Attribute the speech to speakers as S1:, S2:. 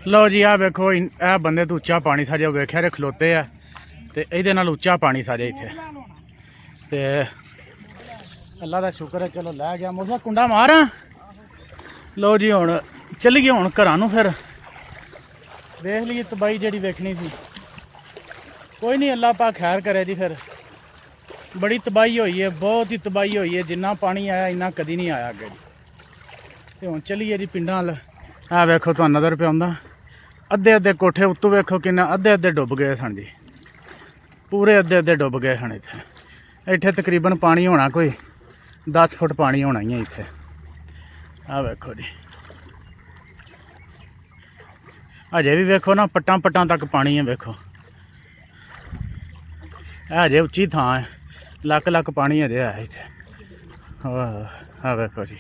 S1: लो जी आ वेखो ए बंदे तो उच्चा पानी सारे वेख्या रे खलोते है ते इहदे नाल उच्चा पानी सारे इत्थे ते अल्लाह दा शुक्र है चलो लै गया मुझे कुंडा मार। लो जी हुण चलिए हुण घरां नूं फिर देख लीए तबाही जिहड़ी वेखनी सी। कोई नहीं अल्लाह पाक खैर करे जी। फिर बड़ी तबाही हुई है बहुत ही तबाही हुई है जिन्ना पानी आया इन्ना कदी नहीं आया अगे जी। ते हुण चलिए जी पिंडां अल आ वेखो तुहानूं नज़र पे आउंदा अद्धे अद्धे कोठे उत्तों वेखो किन्ना अद्धे अद्धे डुब गए सन जी पूरे अद्धे अद्धे डुब गए सन। इत्थे तकरीबन पानी होना कोई 10 फुट पानी होना ही है इत्थे। आ वेखो जी अजे भी वेखो ना पट्टां पट्टां तक पानी है वेखो अजे उच्ची थां है लक लक पानी अजे है इत्थे। आ वेखो जी